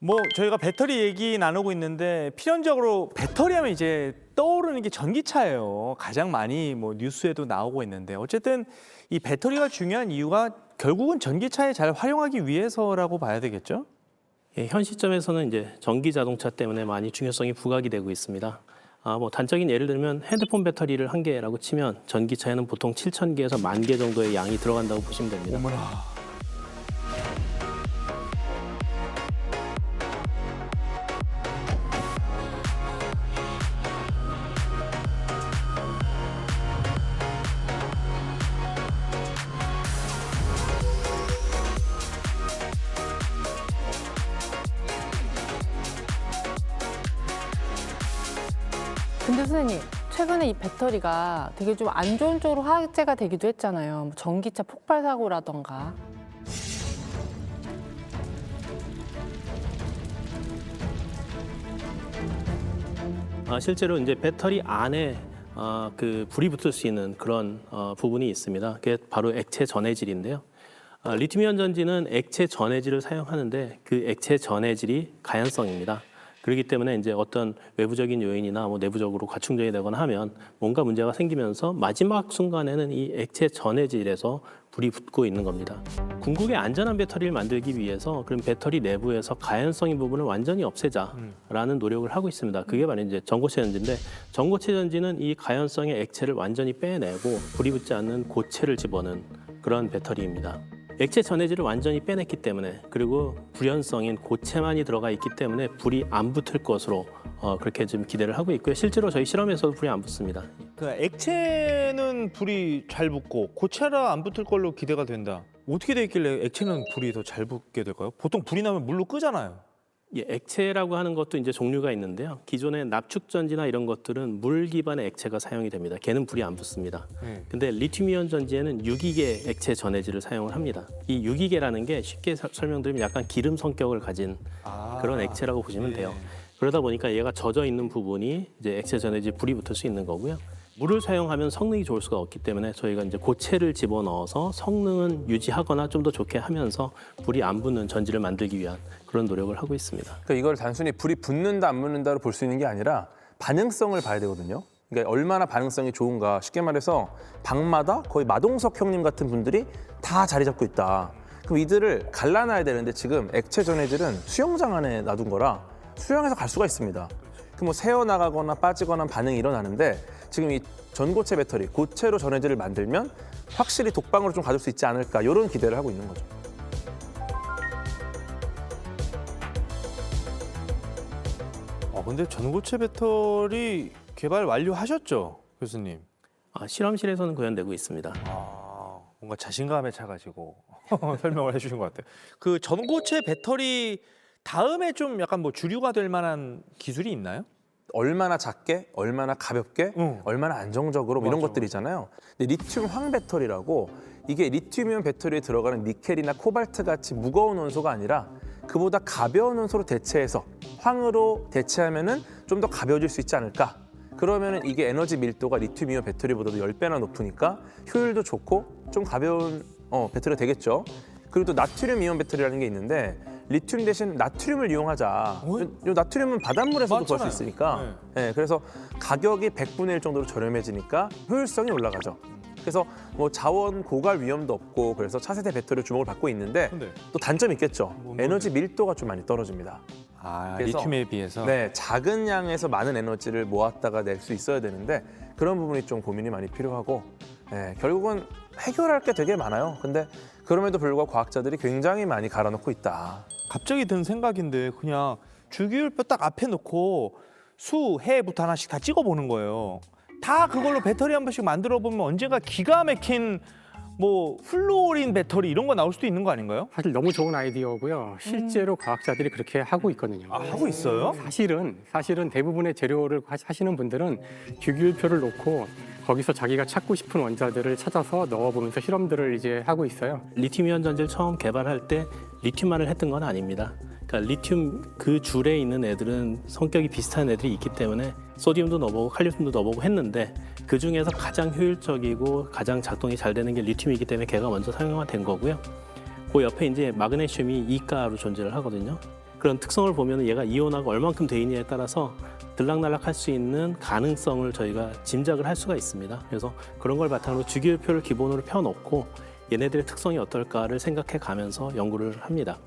뭐 저희가 배터리 얘기 나누고 있는데 필연적으로 배터리 하면 이제 떠오르는 게 전기차예요. 가장 많이 뭐 뉴스에도 나오고 있는데 어쨌든 이 배터리가 중요한 이유가 결국은 전기차에 잘 활용하기 위해서라고 봐야 되겠죠? 예, 현 시점에서는 이제 전기 자동차 때문에 많이 중요성이 부각이 되고 있습니다. 뭐 단적인 예를 들면 핸드폰 배터리를 한 개라고 치면 전기차에는 보통 7,000개에서 10,000개 정도의 양이 들어간다고 보시면 됩니다. 어머나. 근데 선생님, 최근에 이 배터리가 되게 좀 안 좋은 쪽으로 화제가 되기도 했잖아요. 뭐 전기차 폭발 사고라던가. 실제로 이제 배터리 안에 그 불이 붙을 수 있는 그런 부분이 있습니다. 그게 바로 액체 전해질인데요. 리튬이온 전지는 액체 전해질을 사용하는데 그 액체 전해질이 가연성입니다. 그렇기 때문에 이제 어떤 외부적인 요인이나 뭐 내부적으로 과충전이 되거나 하면 뭔가 문제가 생기면서 마지막 순간에는 이 액체 전해질에서 불이 붙고 있는 겁니다. 궁극의 안전한 배터리를 만들기 위해서 그럼 배터리 내부에서 가연성인 부분을 완전히 없애자라는 노력을 하고 있습니다. 그게 바로 이제 전고체 전지인데 전고체 전지는 이 가연성의 액체를 완전히 빼내고 불이 붙지 않는 고체를 집어넣은 그런 배터리입니다. 액체 전해질을 완전히 빼냈기 때문에 그리고 불연성인 고체만이 들어가 있기 때문에 불이 안 붙을 것으로 그렇게 좀 기대를 하고 있고요. 실제로 저희 실험에서도 불이 안 붙습니다. 그 액체는 불이 잘 붙고 고체라 안 붙을 걸로 기대가 된다. 어떻게 돼 있길래 액체는 불이 더 잘 붙게 될까요? 보통 불이 나면 물로 끄잖아요. 예, 액체라고 하는 것도 이제 종류가 있는데요. 기존의 납축전지나 이런 것들은 물 기반의 액체가 사용이 됩니다. 걔는 불이 안 붙습니다. 근데 리튬이온 전지에는 유기계 액체 전해질을 사용을 합니다. 이 유기계라는 게 쉽게 설명드리면 약간 기름 성격을 가진 그런 액체라고 보시면 돼요. 그러다 보니까 얘가 젖어 있는 부분이 이제 액체 전해질 불이 붙을 수 있는 거고요. 물을 사용하면 성능이 좋을 수가 없기 때문에 저희가 이제 고체를 집어넣어서 성능은 유지하거나 좀 더 좋게 하면서 불이 안 붙는 전지를 만들기 위한 그런 노력을 하고 있습니다. 그러니까 이걸 단순히 불이 붙는다 안 붙는다로 볼 수 있는 게 아니라 반응성을 봐야 되거든요. 그러니까 얼마나 반응성이 좋은가. 쉽게 말해서 방마다 거의 마동석 형님 같은 분들이 다 자리 잡고 있다. 그럼 이들을 갈라놔야 되는데 지금 액체 전해질은 수영장 안에 놔둔 거라 수영해서 갈 수가 있습니다. 뭐 새어나가거나 빠지거나 반응이 일어나는데 지금 이 전고체 배터리, 고체로 전해질을 만들면 확실히 독방으로 좀 가질 수 있지 않을까 이런 기대를 하고 있는 거죠. 근데 전고체 배터리 개발 완료하셨죠, 교수님? 실험실에서는 구현되고 있습니다. 뭔가 자신감에 차가지고 설명을 해주신 것 같아요. 그 전고체 배터리 다음에 좀 약간 뭐 주류가 될 만한 기술이 있나요? 얼마나 작게, 얼마나 가볍게, 얼마나 안정적으로 뭐 이런 맞아. 것들이잖아요. 근데 리튬 황 배터리라고 이게 리튬이온 배터리에 들어가는 니켈이나 코발트 같이 무거운 원소가 아니라 그보다 가벼운 원소로 대체해서 황으로 대체하면은 좀 더 가벼워질 수 있지 않을까? 그러면은 이게 에너지 밀도가 리튬이온 배터리보다도 10배나 높으니까 효율도 좋고 좀 가벼운 배터리가 되겠죠. 그리고 또 나트륨 이온 배터리라는 게 있는데 리튬 대신 나트륨을 이용하자. 이 나트륨은 바닷물에서도 구할 수 있으니까. 네, 그래서 가격이 100분의 1 정도로 저렴해지니까 효율성이 올라가죠. 그래서 뭐 자원 고갈 위험도 없고 그래서 차세대 배터리 주목을 받고 있는데 또 단점이 있겠죠. 에너지 밀도가 좀 많이 떨어집니다. 그래서 리튬에 비해서? 네, 작은 양에서 많은 에너지를 모았다가 낼 수 있어야 되는데 그런 부분이 좀 고민이 많이 필요하고 결국은 해결할 게 되게 많아요. 근데 그럼에도 불구하고 과학자들이 굉장히 많이 갈아놓고 있다. 갑자기 든 생각인데 그냥 주기율표 딱 앞에 놓고 수, 해부터 하나씩 다 찍어보는 거예요. 다 그걸로 배터리 한 번씩 만들어 보면 언젠가 기가 막힌 뭐 플루오린 배터리 이런 거 나올 수도 있는 거 아닌가요? 사실 너무 좋은 아이디어고요. 실제로 과학자들이 그렇게 하고 있거든요. 하고 있어요? 사실은 대부분의 재료를 하시는 분들은 주기율표를 놓고 거기서 자기가 찾고 싶은 원자들을 찾아서 넣어보면서 실험들을 이제 하고 있어요. 리튬이온 전지를 처음 개발할 때 리튬만을 했던 건 아닙니다. 그러니까 리튬 그 줄에 있는 애들은 성격이 비슷한 애들이 있기 때문에 소디움도 넣어보고 칼륨도 넣어보고 했는데 그 중에서 가장 효율적이고 가장 작동이 잘 되는 게 리튬이기 때문에 걔가 먼저 사용된 거고요. 그 옆에 이제 마그네슘이 이가로 존재를 하거든요. 그런 특성을 보면 얘가 이온화가 얼만큼 돼 있냐에 따라서 들락날락할 수 있는 가능성을 저희가 짐작을 할 수가 있습니다. 그래서 그런 걸 바탕으로 주기율표를 기본으로 펴놓고 얘네들의 특성이 어떨까를 생각해 가면서 연구를 합니다.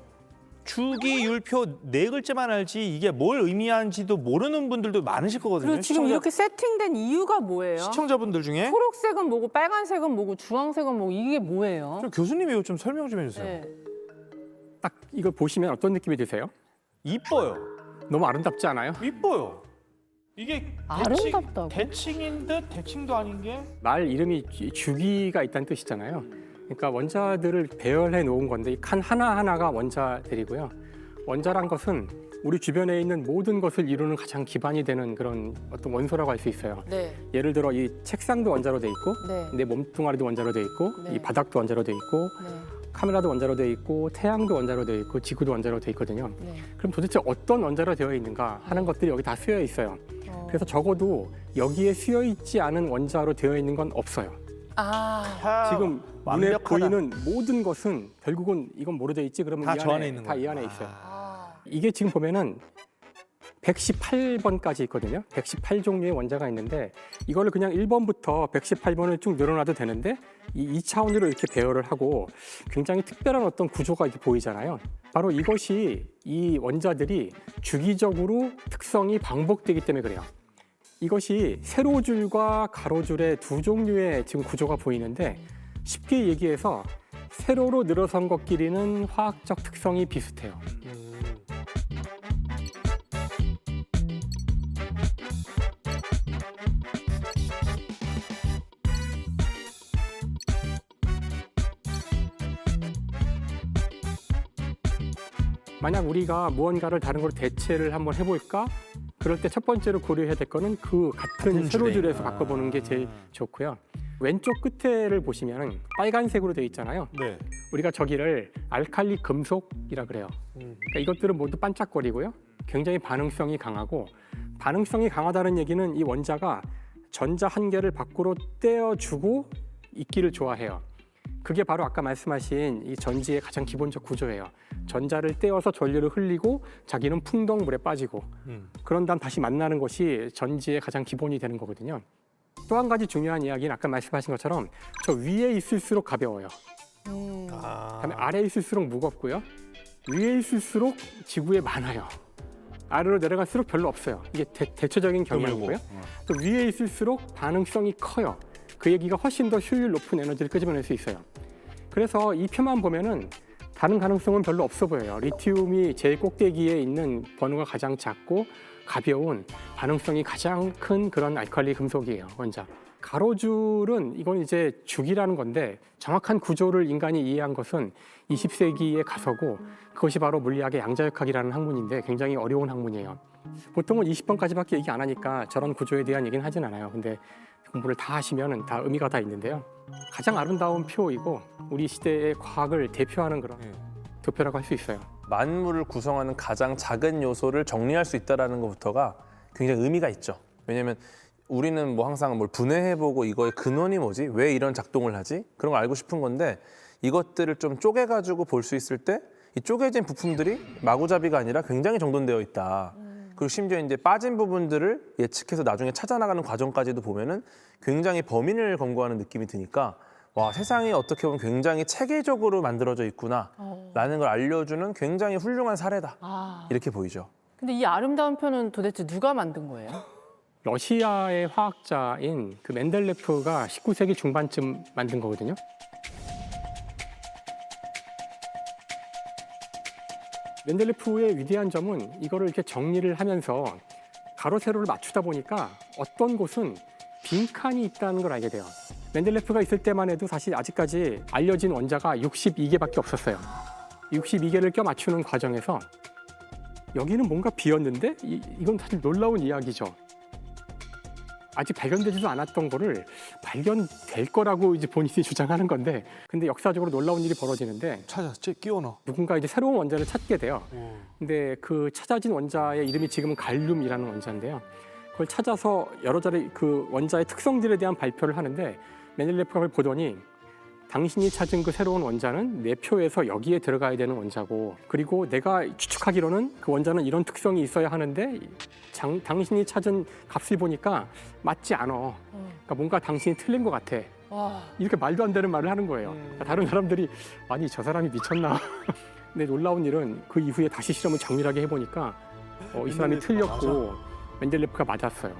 주기율표 네 글자만 알지 이게 뭘 의미하는지도 모르는 분들도 많으실 거거든요. 그리고 지금 이렇게 세팅된 이유가 뭐예요? 시청자분들 중에 초록색은 뭐고 빨간색은 뭐고 주황색은 뭐고 이게 뭐예요? 좀 교수님이 이거 좀 설명 좀 해주세요. 네. 딱 이거 보시면 어떤 느낌이 드세요? 이뻐요. 너무 아름답지 않아요? 이뻐요. 이게 아름답다고? 대칭인 듯 대칭도 아닌 게. 말 이름이 주기가 있다는 뜻이잖아요. 그러니까 원자들을 배열해 놓은 건데 이 칸 하나하나가 원자들이고요. 원자란 것은 우리 주변에 있는 모든 것을 이루는 가장 기반이 되는 그런 어떤 원소라고 할 수 있어요. 네. 예를 들어 이 책상도 원자로 돼 있고 네. 내 몸뚱아리도 원자로 돼 있고 네. 이 바닥도 원자로 돼 있고 네. 카메라도 원자로 돼 있고 태양도 원자로 돼 있고 지구도 원자로 돼 있거든요. 네. 그럼 도대체 어떤 원자로 되어 있는가 하는 것들이 여기 다 쓰여 있어요. 그래서 적어도 여기에 쓰여 있지 않은 원자로 되어 있는 건 없어요. 지금 눈에 완벽하다. 보이는 모든 것은 결국은 이건 뭐로 돼 있지? 그러면 다 이 저 안에 안에 있는 다 이 거야. 안에 있어요. 이게 지금 보면은 118번까지 있거든요. 118종류의 원자가 있는데 이거를 그냥 1번부터 118번을 쭉 늘어놔도 되는데 이 2차원으로 이렇게 배열을 하고 굉장히 특별한 어떤 구조가 이렇게 보이잖아요. 바로 이것이 이 원자들이 주기적으로 특성이 반복되기 때문에 그래요. 이것이 세로줄과 가로줄의 두 종류의 지금 구조가 보이는데 쉽게 얘기해서 세로로 늘어선 것끼리는 화학적 특성이 비슷해요. 만약 우리가 무언가를 다른 걸로 대체를 한번 해볼까? 그럴 때 첫 번째로 고려해야 될 거는 그 같은 세로줄에서 바꿔보는 게 제일 좋고요. 왼쪽 끝에를 보시면 빨간색으로 되어 있잖아요. 네. 우리가 저기를 알칼리 금속이라 그래요. 그러니까 이것들은 모두 반짝거리고요. 굉장히 반응성이 강하고 반응성이 강하다는 얘기는 이 원자가 전자 한 개를 밖으로 떼어주고 있기를 좋아해요. 그게 바로 아까 말씀하신 이 전지의 가장 기본적 구조예요. 전자를 떼어서 전류를 흘리고 자기는 풍덩 물에 빠지고 그런 다음 다시 만나는 것이 전지의 가장 기본이 되는 거거든요. 또 한 가지 중요한 이야기는 아까 말씀하신 것처럼 저 위에 있을수록 가벼워요. 그다음에 아래에 있을수록 무겁고요. 위에 있을수록 지구에 많아요. 아래로 내려갈수록 별로 없어요. 이게 대체적인 경향이고요. 또 위에 있을수록 반응성이 커요. 그 얘기가 훨씬 더 효율 높은 에너지를 끄집어낼 수 있어요. 그래서 이 표만 보면은 다른 가능성은 별로 없어 보여요. 리튬이 제일 꼭대기에 있는 번호가 가장 작고 가벼운 반응성이 가장 큰 그런 알칼리 금속이에요, 원자. 가로줄은 이건 이제 주기라는 건데 정확한 구조를 인간이 이해한 것은 20세기에 가서고 그것이 바로 물리학의 양자역학이라는 학문인데 굉장히 어려운 학문이에요. 보통은 20번까지밖에 얘기 안 하니까 저런 구조에 대한 얘기는 하진 않아요. 근데 공부를 다 하시면 다 의미가 다 있는데요. 가장 아름다운 표이고 우리 시대의 과학을 대표하는 그런 도표라고 할 수 있어요. 만물을 구성하는 가장 작은 요소를 정리할 수 있다는 것부터가 굉장히 의미가 있죠. 왜냐하면 우리는 뭐 항상 뭘 분해해보고 이거의 근원이 뭐지? 왜 이런 작동을 하지? 그런 걸 알고 싶은 건데 이것들을 좀 쪼개가지고 볼 수 있을 때 이 쪼개진 부품들이 마구잡이가 아니라 굉장히 정돈되어 있다. 그리고 심지어 이제 빠진 부분들을 예측해서 나중에 찾아나가는 과정까지도 보면은 굉장히 범인을 검거하는 느낌이 드니까 와, 세상이 어떻게 보면 굉장히 체계적으로 만들어져 있구나라는 걸 알려주는 굉장히 훌륭한 사례다. 이렇게 보이죠. 근데 이 아름다운 표는 도대체 누가 만든 거예요? 러시아의 화학자인 그 멘델레프가 19세기 중반쯤 만든 거거든요. 멘델레프의 위대한 점은 이거를 이렇게 정리를 하면서 가로 세로를 맞추다 보니까 어떤 곳은 빈칸이 있다는 걸 알게 돼요. 멘델레프가 있을 때만 해도 사실 아직까지 알려진 원자가 62개밖에 없었어요. 62개를 껴 맞추는 과정에서 여기는 뭔가 비었는데 이건 사실 놀라운 이야기죠. 아직 발견되지도 않았던 거를 발견될 거라고 이제 본인이 주장하는 건데, 근데 역사적으로 놀라운 일이 벌어지는데 찾았지? 끼워 넣어. 누군가 이제 새로운 원자를 찾게 돼요. 근데 그 찾아진 원자의 이름이 지금은 갈륨이라는 원자인데요. 그걸 찾아서 여러 자리 그 원자의 특성들에 대한 발표를 하는데 멘델레프가 그걸 보더니 당신이 찾은 그 새로운 원자는 내 표에서 여기에 들어가야 되는 원자고, 그리고 내가 추측하기로는 그 원자는 이런 특성이 있어야 하는데 당신이 찾은 값을 보니까 맞지 않아. 그러니까 뭔가 당신이 틀린 것 같아. 와. 이렇게 말도 안 되는 말을 하는 거예요. 다른 사람들이 아니 저 사람이 미쳤나. 근데 놀라운 일은 그 이후에 다시 실험을 정밀하게 해보니까 이 사람이 틀렸고 멘델레프가 맞았어요.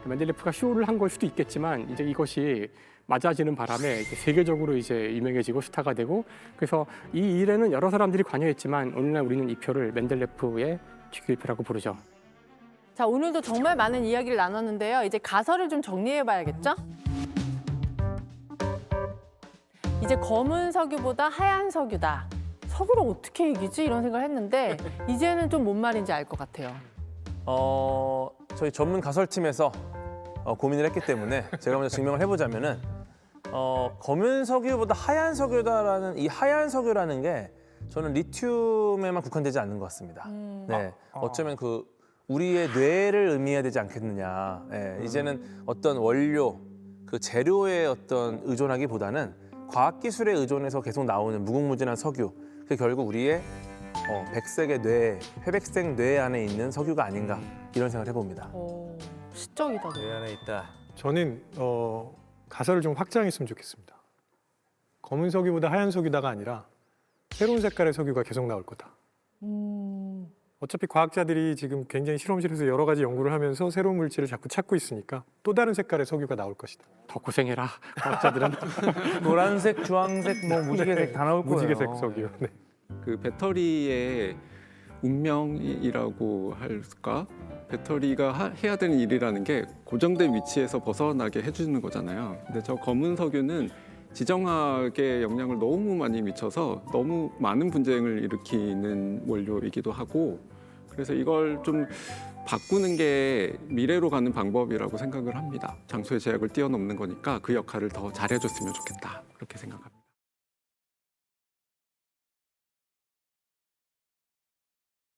멘델레프가 쇼를 한 걸 수도 있겠지만 이제 이것이 맞아지는 바람에 이제 세계적으로 이제 유명해지고 스타가 되고, 그래서 이 일에는 여러 사람들이 관여했지만 오늘날 우리는 이 표를 멘델레프의 GQ1표라고 부르죠. 자, 오늘도 정말 많은 이야기를 나눴는데요. 이제 가설을 좀 정리해봐야겠죠? 이제 검은 석유보다 하얀 석유다. 석유를 어떻게 이기지? 이런 생각을 했는데 이제는 좀 뭔 말인지 알 것 같아요. 저희 전문 가설팀에서 고민을 했기 때문에 제가 먼저 증명을 해보자면은 검은 석유보다 하얀 석유다라는 이 하얀 석유라는 게 저는 리튬에만 국한되지 않는 것 같습니다. 네, 어쩌면 그 우리의 뇌를 의미해야 되지 않겠느냐. 네, 이제는 어떤 원료, 그 재료에 어떤 의존하기보다는 과학기술에 의존해서 계속 나오는 무궁무진한 석유, 그 결국 우리의 백색의 뇌, 회백색 뇌 안에 있는 석유가 아닌가 이런 생각을 해봅니다. 시적이다. 뇌 안에 있다. 저는 가설을 좀 확장했으면 좋겠습니다. 검은 석유보다 하얀 석유다가 아니라 새로운 색깔의 석유가 계속 나올 거다. 어차피 과학자들이 지금 굉장히 실험실에서 여러 가지 연구를 하면서 새로운 물질을 자꾸 찾고 있으니까 또 다른 색깔의 석유가 나올 것이다. 더 고생해라 과학자들은. 노란색, 주황색, 뭐 무지개색 다 나올 거예요. 무지개색 석유. 네. 그 배터리의 운명이라고 할까? 배터리가 해야 되는 일이라는 게 고정된 위치에서 벗어나게 해주는 거잖아요. 근데 저 검은 석유는 지정학에 영향을 너무 많이 미쳐서 너무 많은 분쟁을 일으키는 원료이기도 하고, 그래서 이걸 좀 바꾸는 게 미래로 가는 방법이라고 생각을 합니다. 장소의 제약을 뛰어넘는 거니까 그 역할을 더 잘해줬으면 좋겠다, 그렇게 생각합니다.